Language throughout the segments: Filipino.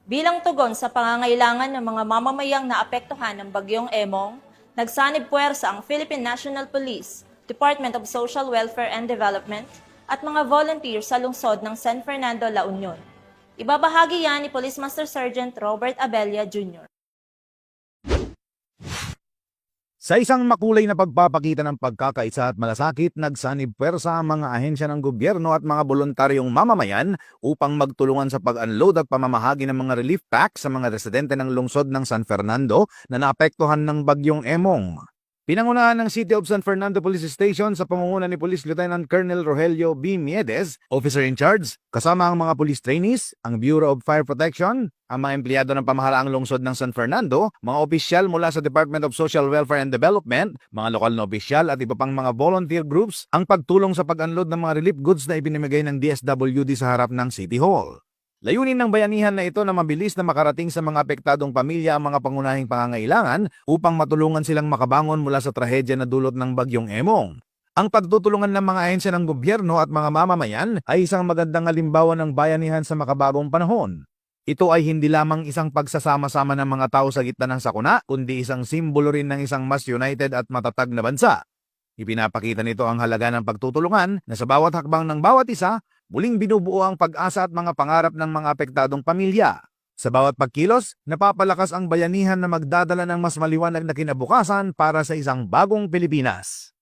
Bilang tugon sa pangangailangan ng mga mamamayang naapektuhan ng Bagyong Emong, nagsanib puwersa ang Philippine National Police, Department of Social Welfare and Development, at mga volunteers sa lungsod ng San Fernando, La Union. Ibabahagi yan ni Police Master Sergeant Robert Abella Jr. Sa isang makulay na pagpapakita ng pagkakaisa at malasakit, nagsanib puwersa ang mga ahensya ng gobyerno at mga voluntaryong mamamayan upang magtulungan sa pag-unload at pamamahagi ng mga relief packs sa mga residente ng lungsod ng San Fernando na naapektuhan ng Bagyong Emong. Pinangunahan ng City of San Fernando Police Station sa pamumuno ni Police Lieutenant Colonel Rogelio B. Miedes, Officer in Charge, kasama ang mga police trainees, ang Bureau of Fire Protection, ang mga empleyado ng pamahalaang lungsod ng San Fernando, mga opisyal mula sa Department of Social Welfare and Development, mga lokal na opisyal at iba pang mga volunteer groups ang pagtulong sa pag-unload ng mga relief goods na ibinimigay ng DSWD sa harap ng City Hall. Layunin ng bayanihan na ito na mabilis na makarating sa mga apektadong pamilya ang mga pangunahing pangangailangan upang matulungan silang makabangon mula sa trahedya na dulot ng Bagyong Emong. Ang pagtutulungan ng mga ahensya ng gobyerno at mga mamamayan ay isang magandang halimbawa ng bayanihan sa makabagong panahon. Ito ay hindi lamang isang pagsasama-sama ng mga tao sa gitna ng sakuna, kundi isang simbolo rin ng isang mas united at matatag na bansa. Ipinapakita nito ang halaga ng pagtutulungan na sa bawat hakbang ng bawat isa, muling binubuo ang pag-asa at mga pangarap ng mga apektadong pamilya. Sa bawat pagkilos, napapalakas ang bayanihan na magdadala ng mas maliwanag na kinabukasan para sa isang bagong Pilipinas.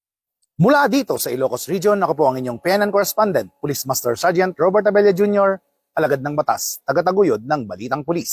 Mula dito sa Ilocos Region, ako po ang inyong PNN correspondent, Police Master Sergeant Robert Abella Jr., alagad ng batas, tagataguyod ng Balitang Pulis.